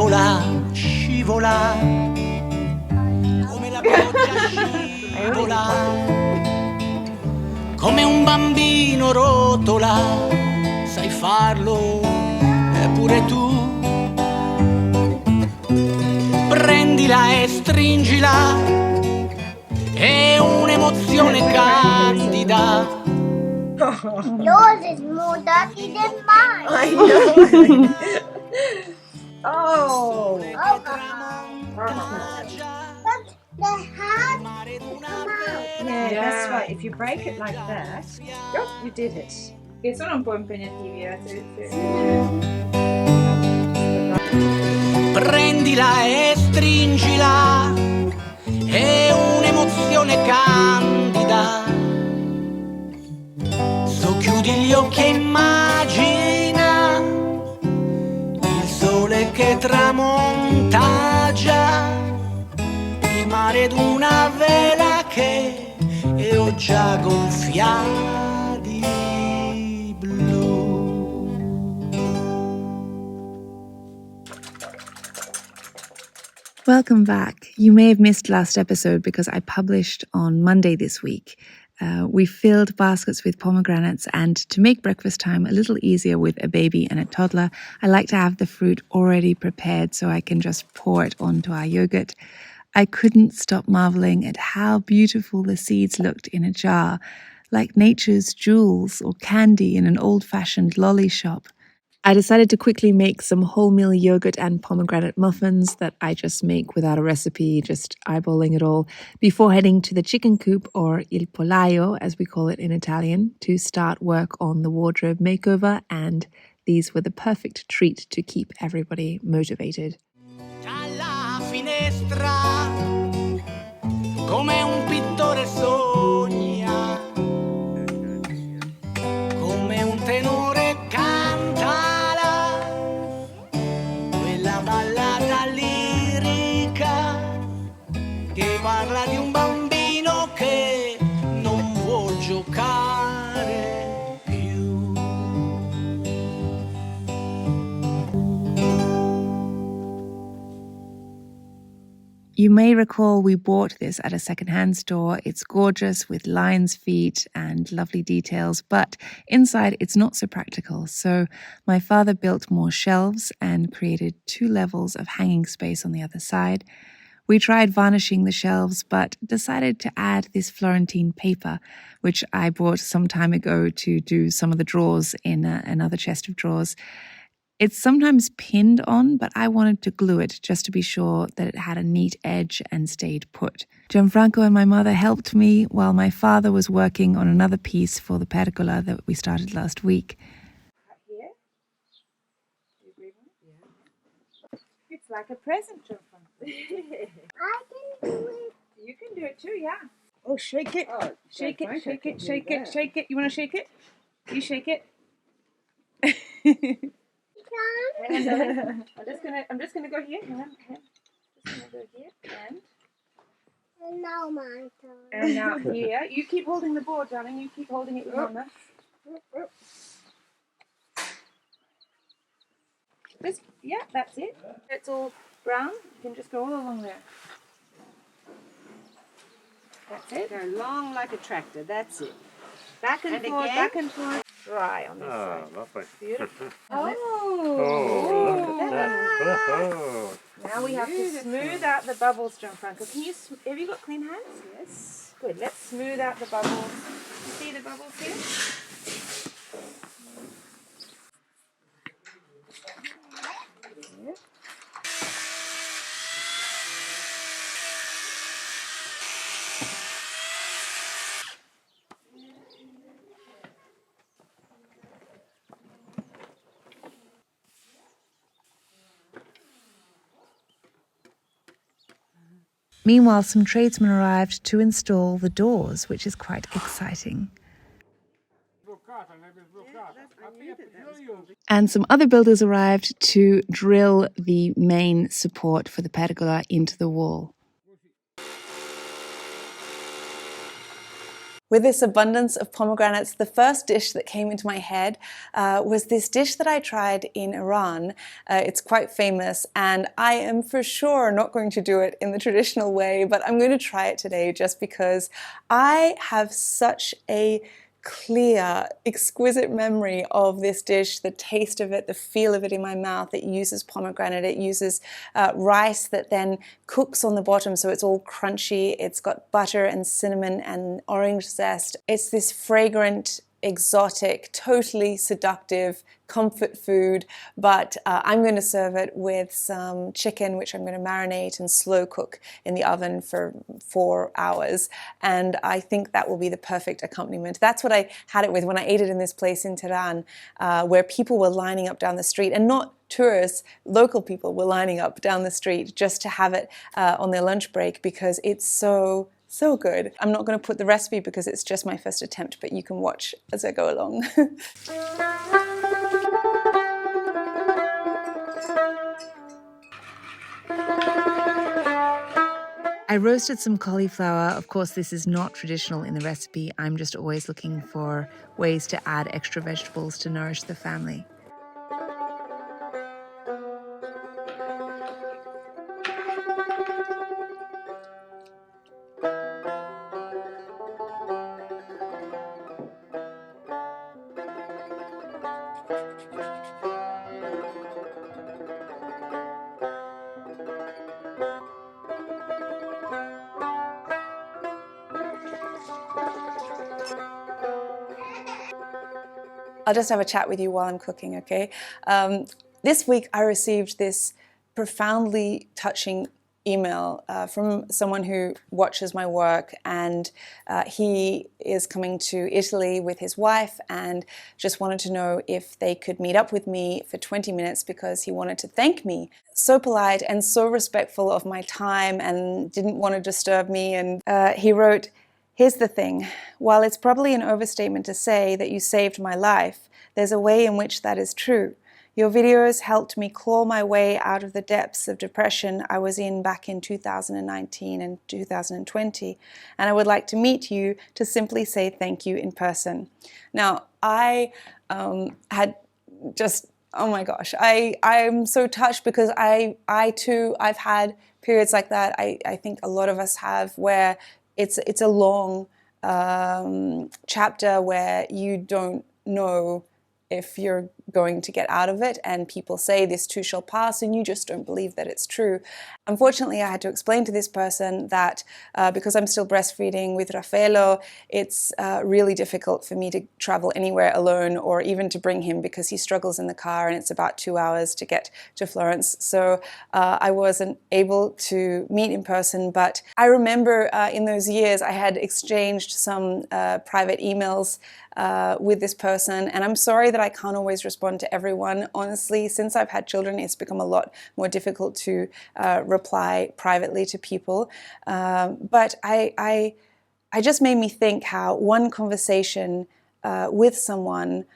scivola, scivola, come la pioggia scivola, come un bambino rotola, sai farlo pure tu. Prendila e stringila, è un'emozione candida. Yours is more dirty than mine. I know. Oh. Oh, but the hat come out. Yeah, that's right. If you break it like that, you did it. Che sono un po' impegnativi, Prendila e stringila, è un'emozione candida. Chiudi gli occhi e immagina il sole che tramonta già, il mare ed una vela che ho già gonfiati blu. Welcome back. You may have missed last episode because I published on Monday this week. We filled baskets with pomegranates, and to make breakfast time a little easier with a baby and a toddler, I like to have the fruit already prepared so I can just pour it onto our yogurt. I couldn't stop marveling at how beautiful the seeds looked in a jar, like nature's jewels or candy in an old-fashioned lolly shop. I decided to quickly make some wholemeal yogurt and pomegranate muffins that I just make without a recipe, just eyeballing it all, before heading to the chicken coop, or il pollaio as we call it in Italian, to start work on the wardrobe makeover, and these were the perfect treat to keep everybody motivated. Dalla finestra, come un pittore sogna, come un tenore cantala, quella ballata lirica che parla di un bambino che non vuol giocare più. You may recall we bought this at a secondhand store. It's gorgeous with lion's feet and lovely details, but inside it's not so practical. So my father built more shelves and created 2 levels of hanging space on the other side. We tried varnishing the shelves, but decided to add this Florentine paper, which I bought some time ago to do some of the drawers in another chest of drawers. It's sometimes pinned on, but I wanted to glue it just to be sure that it had a neat edge and stayed put. Gianfranco and my mother helped me while my father was working on another piece for the pergola that we started last week. Here? It's like a present, Gianfranco. I can do it. You can do it too, yeah. Oh, shake it. Oh, shake it, shake it, shake it, shake it. You want to shake it? You shake it. Hang on, darling. I'm just gonna go here. Hang on. Just gonna go here And now my turn. and now here. You keep holding the board, darling. You keep holding it with Mama. Just that's it. It's all brown. You can just go all along there. That's it. Go long like a tractor. That's it. Back and forth, again. back and forth. Dry on this Oh, side. lovely. Beautiful. Oh, Look at that. Now we have to smooth out the bubbles, Gianfranco. Have you got clean hands? Yes. Good. Let's smooth out the bubbles. You see the bubbles here? Yeah. Meanwhile, some tradesmen arrived to install the doors, which is quite exciting. And some other builders arrived to drill the main support for the pergola into the wall. With this abundance of pomegranates, the first dish that came into my head was this dish that I tried in Iran. It's quite famous, and I am for sure not going to do it in the traditional way, but I'm going to try it today just because I have such a clear, exquisite memory of this dish, the taste of it, the feel of it in my mouth. It uses pomegranate, it uses rice that then cooks on the bottom so it's all crunchy. It's got butter and cinnamon and orange zest. It's this fragrant, exotic, totally seductive comfort food, but I'm going to serve it with some chicken, which I'm going to marinate and slow cook in the oven for 4 hours. And I think that will be the perfect accompaniment. That's what I had it with when I ate it in this place in Tehran, where people were lining up down the street, and not tourists, local people were lining up down the street just to have it on their lunch break because it's so good. I'm not going to put the recipe because it's just my first attempt, but you can watch as I go along. I roasted some cauliflower. Of course, this is not traditional in the recipe. I'm just always looking for ways to add extra vegetables to nourish the family. I'll just have a chat with you while I'm cooking, okay? This week I received this profoundly touching email from someone who watches my work, and he is coming to Italy with his wife and just wanted to know if they could meet up with me for 20 minutes because he wanted to thank me. So polite and so respectful of my time and didn't want to disturb me. And he wrote, "Here's the thing, while it's probably an overstatement to say that you saved my life, there's a way in which that is true. Your videos helped me claw my way out of the depths of depression I was in back in 2019 and 2020, and I would like to meet you to simply say thank you in person." Now, I had just, oh my gosh, I'm so touched because I too, I've had periods like that. I think a lot of us have, where it's a long chapter where you don't know if you're going to get out of it, and people say this too shall pass and you just don't believe that it's true. Unfortunately, I had to explain to this person that because I'm still breastfeeding with Raffaello, it's really difficult for me to travel anywhere alone or even to bring him because he struggles in the car and it's about 2 hours to get to Florence. So I wasn't able to meet in person, but I remember in those years I had exchanged some private emails with this person, and I'm sorry that I can't always respond to everyone. Honestly, since I've had children, it's become a lot more difficult to reply privately to people. But I just made me think how one conversation with someone,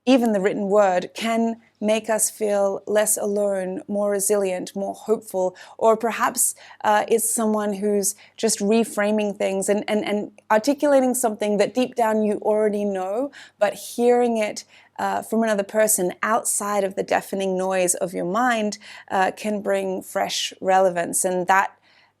even the written word, can make us feel less alone, more resilient, more hopeful, or perhaps it's someone who's just reframing things and articulating something that deep down you already know, but hearing it from another person outside of the deafening noise of your mind can bring fresh relevance. And that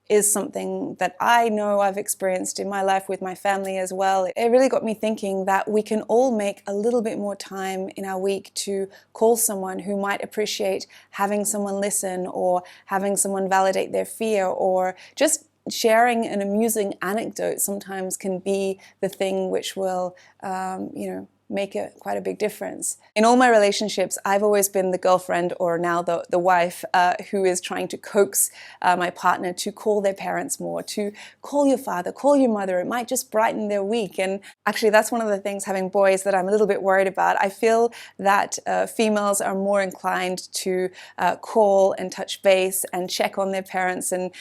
is something that I know I've experienced in my life with my family as well. It really got me thinking that we can all make a little bit more time in our week to call someone who might appreciate having someone listen, or having someone validate their fear, or just sharing an amusing anecdote sometimes can be the thing which will, make quite a big difference. In all my relationships, I've always been the girlfriend, or now the wife, who is trying to coax my partner to call their parents more, to call your father, call your mother. It might just brighten their week. And actually, that's one of the things, having boys, that I'm a little bit worried about. I feel that females are more inclined to call and touch base and check on their parents and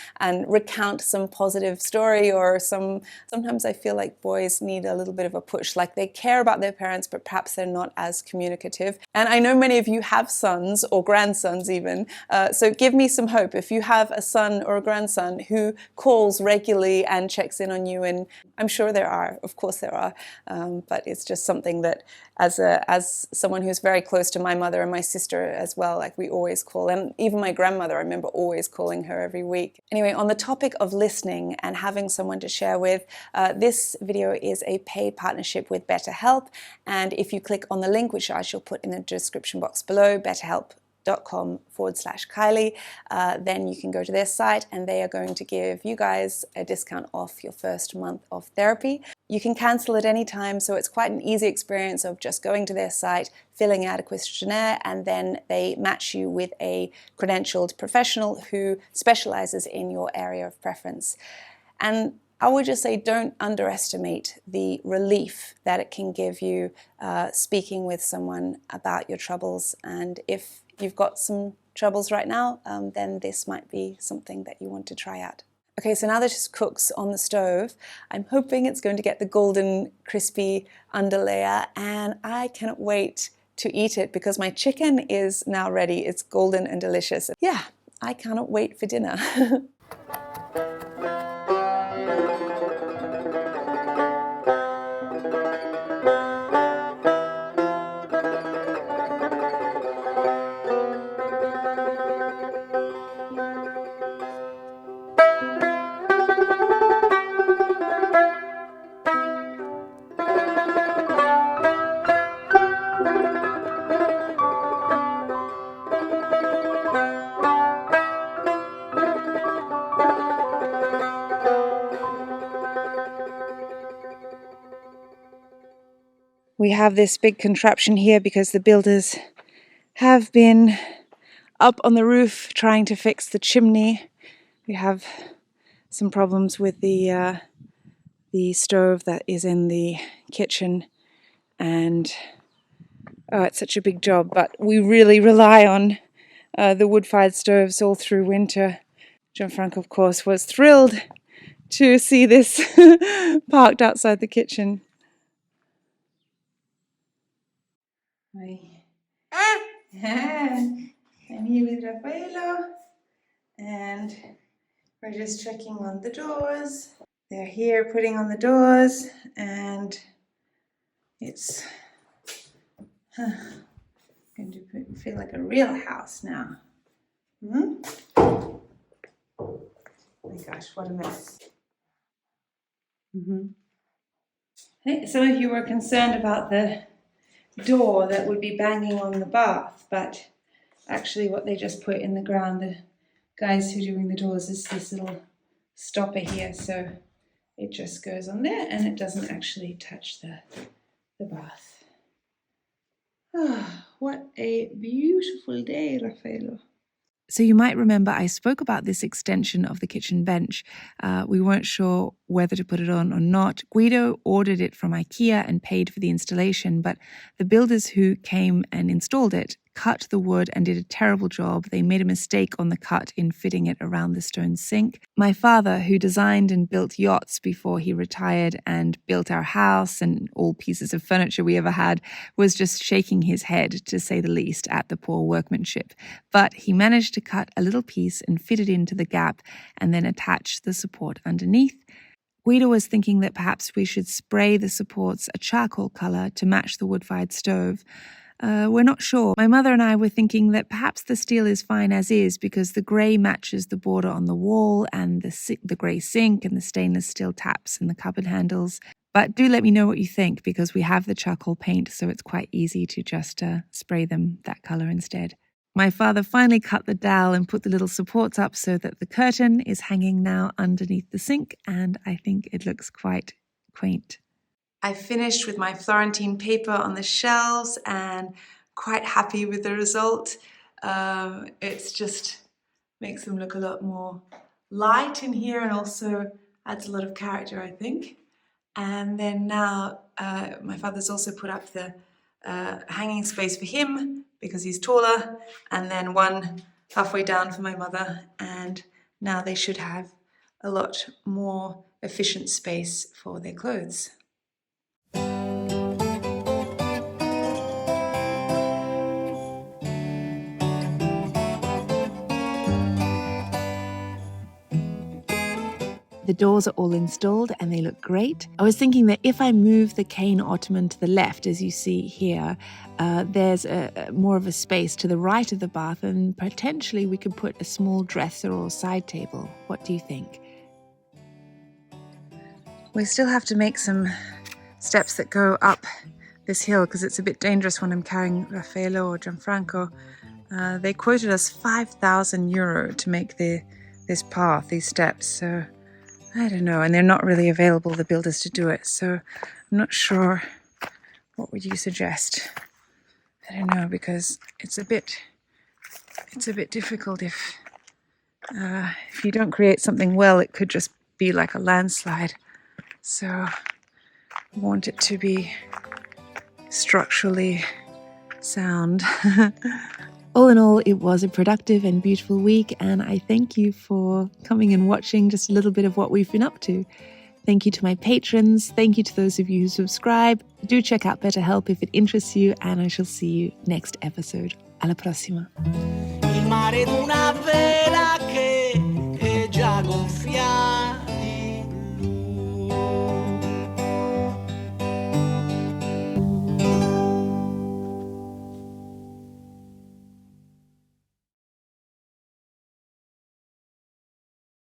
recount some positive story, or sometimes I feel like boys need a little bit of a push, like they care about their parents parents, but perhaps they're not as communicative. And I know many of you have sons or grandsons even, so give me some hope. If you have a son or a grandson who calls regularly and checks in on you, and I'm sure there are, of course there are, but it's just something that as someone who's very close to my mother and my sister as well, like we always call, and even my grandmother, I remember always calling her every week. Anyway, on the topic of listening and having someone to share with, this video is a paid partnership with BetterHelp, and if you click on the link, which I shall put in the description box below, betterhelp.com/Kylie, then you can go to their site and they are going to give you guys a discount off your first month of therapy. You can cancel at any time, so it's quite an easy experience of just going to their site, filling out a questionnaire, and then they match you with a credentialed professional who specializes in your area of preference. And I would just say don't underestimate the relief that it can give you speaking with someone about your troubles. And if you've got some troubles right now, then this might be something that you want to try out. Okay, so now this cooks on the stove. I'm hoping it's going to get the golden, crispy underlayer, and I cannot wait to eat it because my chicken is now ready. It's golden and delicious. Yeah, I cannot wait for dinner. We have this big contraption here because the builders have been up on the roof trying to fix the chimney. We have some problems with the stove that is in the kitchen, and it's such a big job, but we really rely on the wood-fired stoves all through winter. Gianfranco, of course, was thrilled to see this parked outside the kitchen. I'm here with Raffaello, and we're just checking on the doors. They're here putting on the doors, and it's going to feel like a real house now. Oh my gosh, what a mess. I think some of you were concerned about the door that would be banging on the bath, but actually what they just put in the ground, the guys who are doing the doors, is this little stopper here, so it just goes on there and it doesn't actually touch the bath. What a beautiful day, Raffaello. So you might remember I spoke about this extension of the kitchen bench. We weren't sure whether to put it on or not. Guido ordered it from IKEA and paid for the installation, but the builders who came and installed it cut the wood and did a terrible job. They made a mistake on the cut in fitting it around the stone sink. My father, who designed and built yachts before he retired and built our house and all pieces of furniture we ever had, was just shaking his head, to say the least, at the poor workmanship. But he managed to cut a little piece and fit it into the gap and then attach the support underneath. Guido was thinking that perhaps we should spray the supports a charcoal colour to match the wood-fired stove. We're not sure. My mother and I were thinking that perhaps the steel is fine as is because the grey matches the border on the wall and the grey sink and the stainless steel taps and the cupboard handles. But do let me know what you think because we have the charcoal paint, so it's quite easy to just spray them that colour instead. My father finally cut the dowel and put the little supports up so that the curtain is hanging now underneath the sink, and I think it looks quite quaint. I finished with my Florentine paper on the shelves and quite happy with the result. It's just makes them look a lot more light in here and also adds a lot of character, I think. And then now my father's also put up the hanging space for him because he's taller, and then one halfway down for my mother, and now they should have a lot more efficient space for their clothes. The doors are all installed and they look great. I was thinking that if I move the cane ottoman to the left, as you see here, there's more of a space to the right of the bath, and potentially we could put a small dresser or side table. What do you think? We still have to make some steps that go up this hill because it's a bit dangerous when I'm carrying Raffaello or Gianfranco. They quoted us €5,000 to make this path, these steps, so I don't know, and they're not really available, the builders, to do it, so I'm not sure. What would you suggest? I don't know, because it's a bit difficult. If you don't create something well, it could just be like a landslide. So I want it to be structurally sound. All in all, it was a productive and beautiful week, and I thank you for coming and watching just a little bit of what we've been up to. Thank you to my patrons. Thank you to those of you who subscribe. Do check out BetterHelp if it interests you, and I shall see you next episode. Alla prossima. Il mare d'una